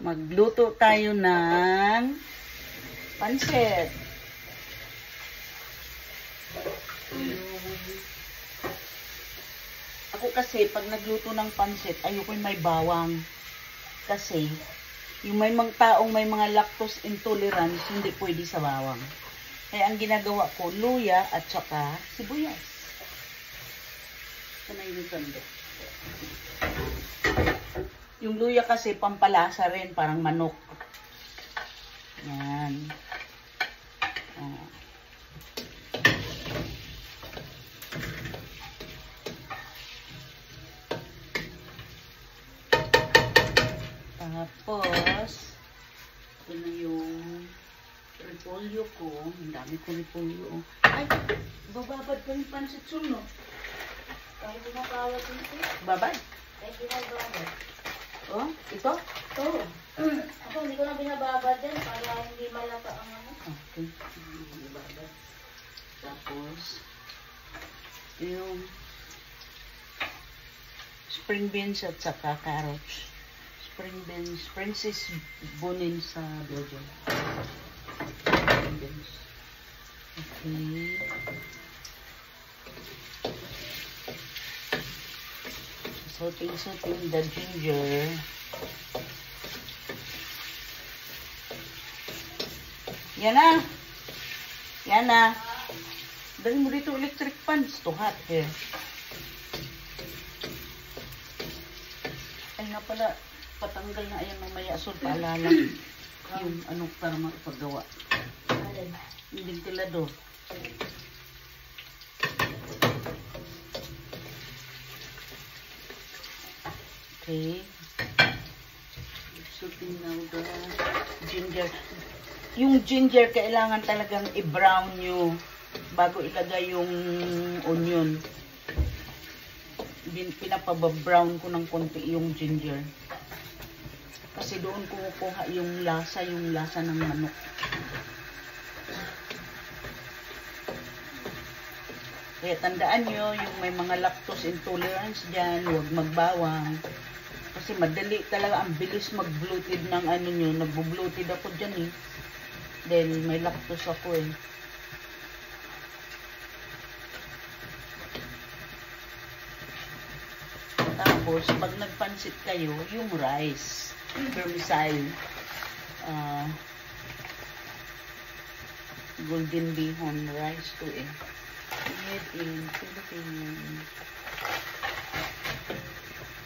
Magluto tayo ng pansit. Ako kasi, pag nagluto ng pansit, ayoko yung may bawang. Kasi, yung may mga taong may mga lactose intolerance, hindi pwede sa bawang. Kaya ang ginagawa ko, luya at saka sibuyas. Sana yung sando. Yung luya kasi pampalasa rin, parang manok. Yan. Oh. Tapos, ito na yung repolyo ko. Ang dami ko repolyo. Ay, bababad pa yung pansit suno. Kahit binabawad dito. Babad? Kahit binabawad. Oh, ito? Oo. Ako hindi ko na binababad din para hindi malapa ang ano. Okay. Babad. Tapos, yung spring beans at saka carrots. Spring beans, Princess Bonin sa Dojo. Spring beans. Okay. Sauting the ginger. Yan na. Yan na. Dali mo dito electric fan. It's too hot here. Ay nga pala, patanggal na ayan mamaya. So, paalala. Yung ano para makapagawa. Yung ventilado. Okay. Shooting now the ginger. Yung ginger, kailangan talagang i-brown nyo bago ilagay yung onion. Pinapababrown ko ng konti yung ginger. Kasi doon kumukuha yung lasa ng manok. Kaya tandaan nyo, yung may mga lactose intolerance dyan, huwag magbawang. Kasi madali talaga, ang bilis mag-bloated ng ano nyo. Nagbo-bloated ako dyan eh. Dahil may lactose ako eh. Tapos, pag nagpansit kayo, yung rice, vermicide, golden bihon rice to eh. Made in Philippines.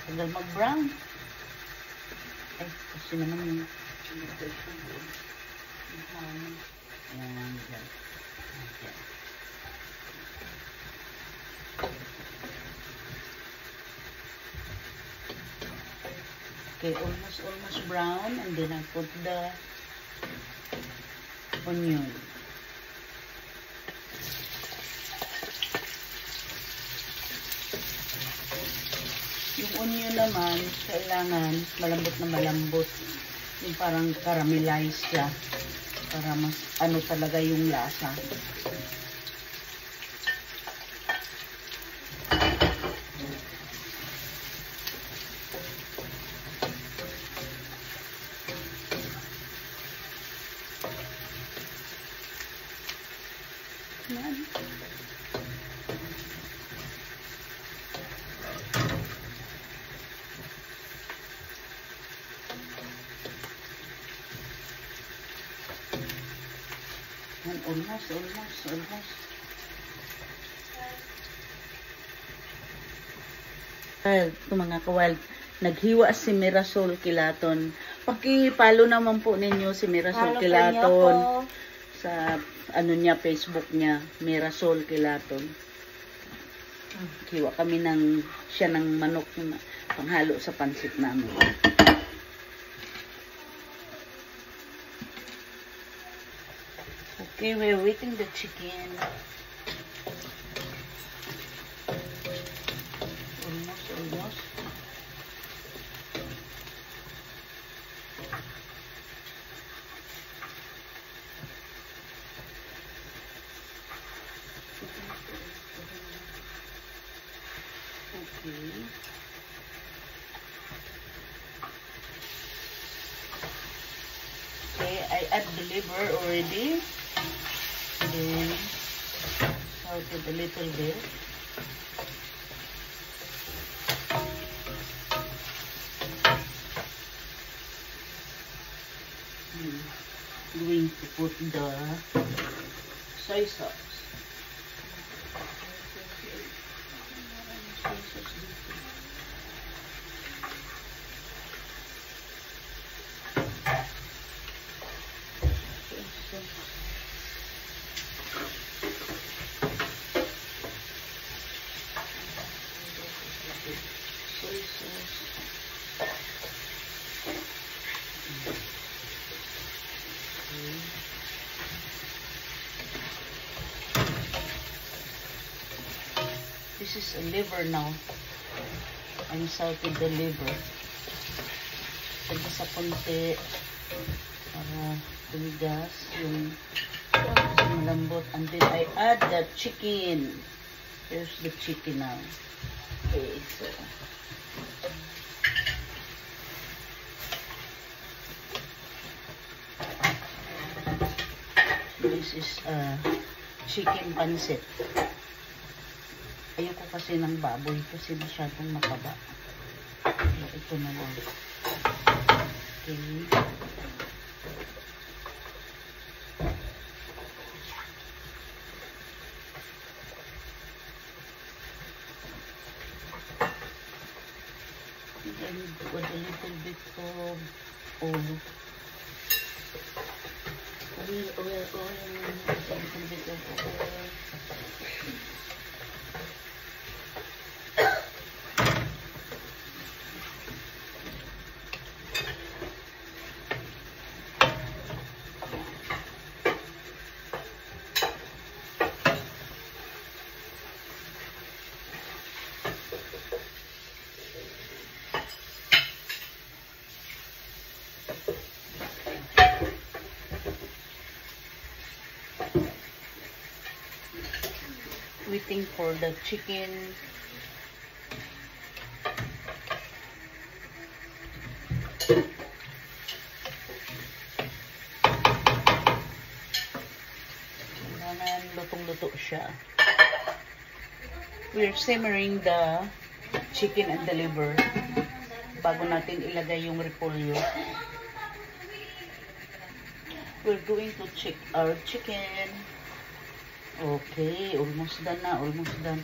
Tagal mag-brown. Ay, kasi naman yung ayan, dyan. Okay, almost brown, and then I put the onion. Yung onion naman, kailangan malambot na malambot. Yung parang caramelize siya. Para mas ano talaga yung lasa. Yan. Almost. Ito mga kawild, naghiwa si Mirasol Kilaton. Paki-follow naman po ninyo si Mirasol Kilaton sa ano niya, Facebook niya, Mirasol Kilaton. Hiwa kami siya ng manok na panghalo sa pansit namin. Okay, we're waiting the chicken. Almost. Okay. add the liver already. Then, salt it a little bit. Going to put the soy sauce. This is a liver now. I salted the liver. Pagka sa konti para tumigas yung malambot. And then I add the chicken. Here's the chicken now. Okay, so this is chicken pancit. Ayoko kasi ng baboy kasi masyadong mataba. So, ito na lang. Okay. I need to add a little bit of oil. A little bit of oil. Waiting for the chicken. Kailangan lutong-luto siya. We're simmering the chicken and the liver bago natin ilagay yung repolyo. We're going to check our chicken. Okay, almost done na, almost done.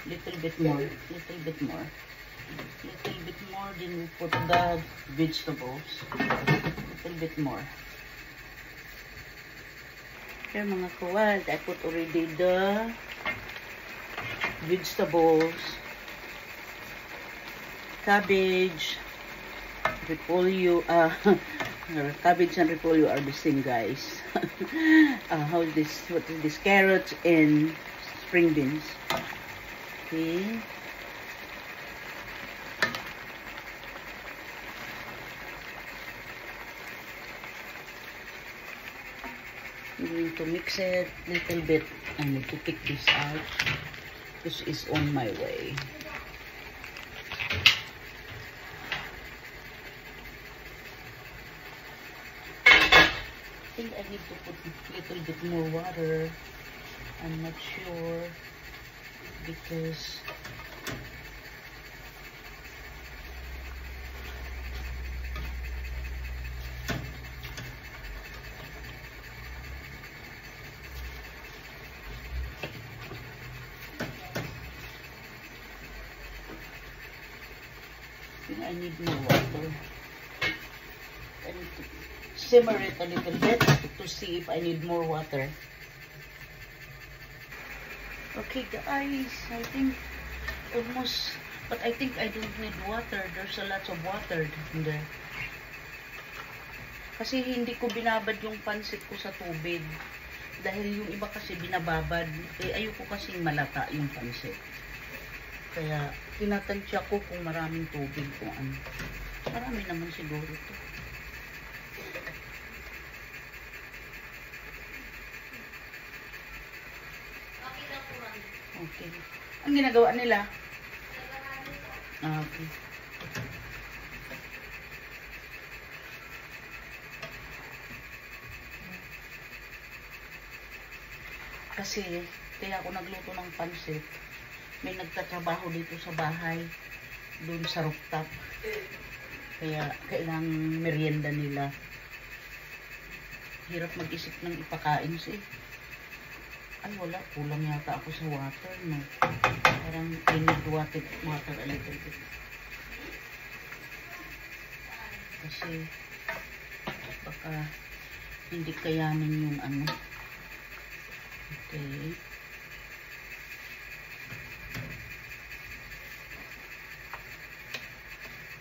Little bit more, little bit more. Little bit more, then we put the vegetables. Little bit more. Here mga kawal, I put already the vegetables. Cabbage, repolyo, cabbage and repolyo are the same, guys. How is this? What is this? Carrots and spring beans. Okay. I'm going to mix it a little bit. I need to take this out. This is on my way. I think I need to put a little bit more water. I'm not sure because I need more water. I need to simmer it a little bit to see if I need more water. Okay guys, I think almost, but I think I don't need water. There's a lot of water in there. Kasi hindi ko binabad yung pansit ko sa tubig. Dahil yung iba kasi binababad. Eh ayoko kasi malata yung pansit. Kaya tinatansya ko kung maraming tubig kung ano. Marami naman siguro to. Okay. Ang ginagawa nila? Okay. Kasi, kaya ako nagluto ng pansit. May nagtatrabaho dito sa bahay, doon sa rooftop. Kaya, kailangang merienda nila. Hirap mag-isip ng ipakain siya. Ay, wala. Kulang yata ako sa water, no? Parang I need water a little bit. Kasi, baka hindi kayanin yung ano. Okay.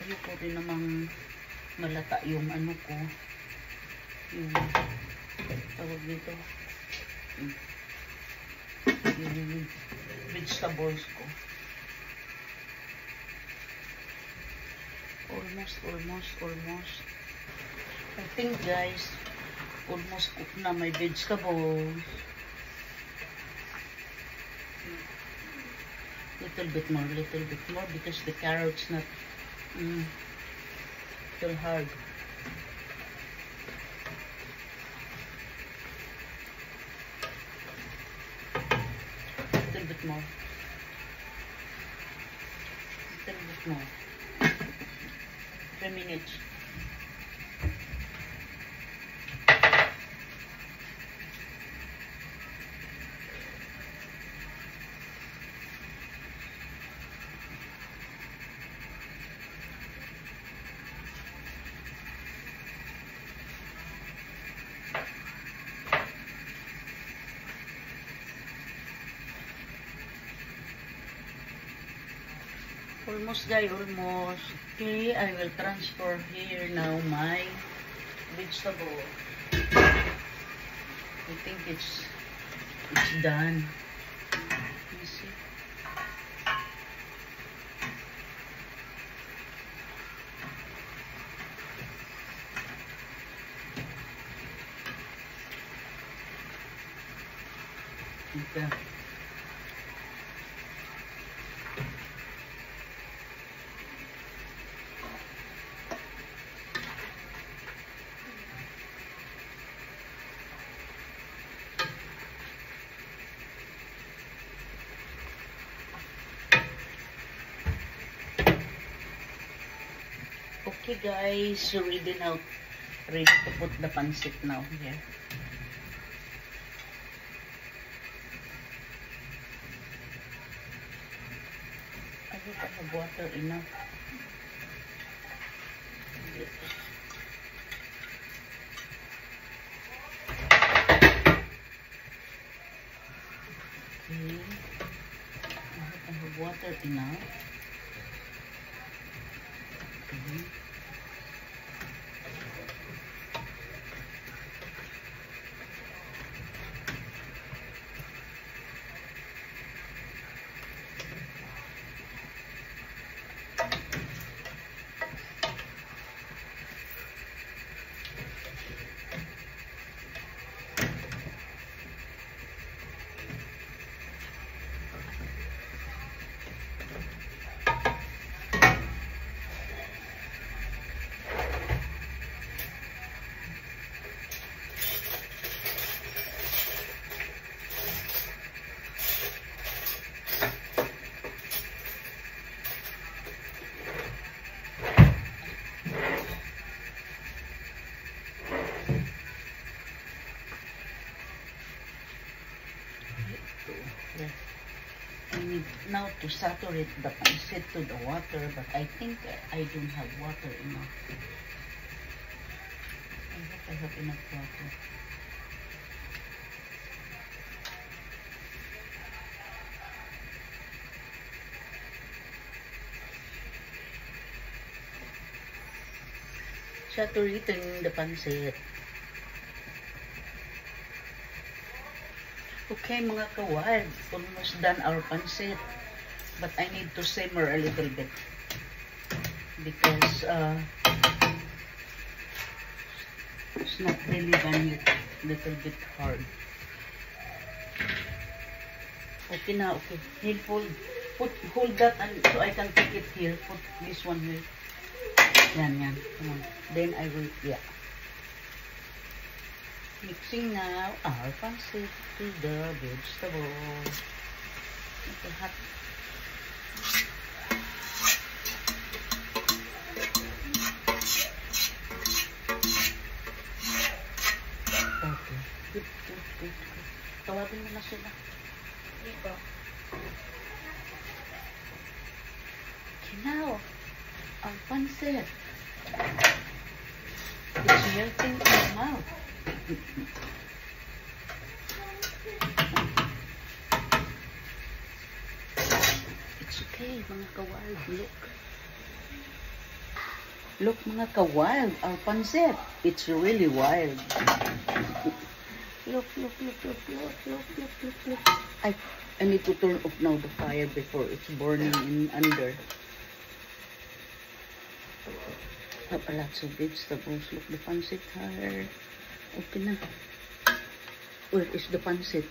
Ayoko rin namang malata yung ano ko. Yung tawag dito. Yung vegetables ko. Almost. I think guys, almost cooked na my vegetables. Little bit more because the carrot's not still hard. Little bit more. 3 minutes. Almost guys, almost. Okay, I will transfer here now my vegetable. I think it's done. Let me see. Okay. Okay guys, ready to put the pancit now here. I hope I have water enough. Okay. I hope I have water enough. Okay. I need now to saturate the pancit to the water, but I think I don't have water enough. I hope I have enough water. Saturating the pancit. Okay mga kawad, almost done our pancit, but I need to simmer a little bit because it's not really done yet, little bit hard. Okay na, okay. Hold that and so I can take it here. Put this one here. Yan. Come on. Then I will, yeah. Mixing now our pancit to the vegetables. Okay, hot. Okay. Good. Tawagin mo na sila. Dito. Now, our pancit. It's melting in my mouth. It's okay, mga ka-wild. Look. Look, mga ka-wild. Our pancit. It's really wild. Look. I need to turn off now the fire before it's burning in under. Have a lots of vegetables. Look, the pancit here. Okay na. Where is the pancit?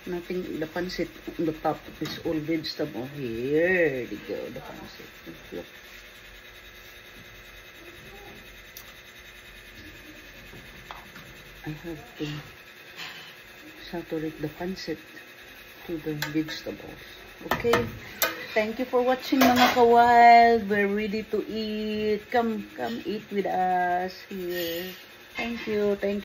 Nothing, the pancit on the top is all vegetable. Here we go, the pancit. Look. I have to saturate the pancit to the vegetables. Okay? Thank you for watching, mga ka-wild. We're ready to eat. Come eat with us here. Thank you.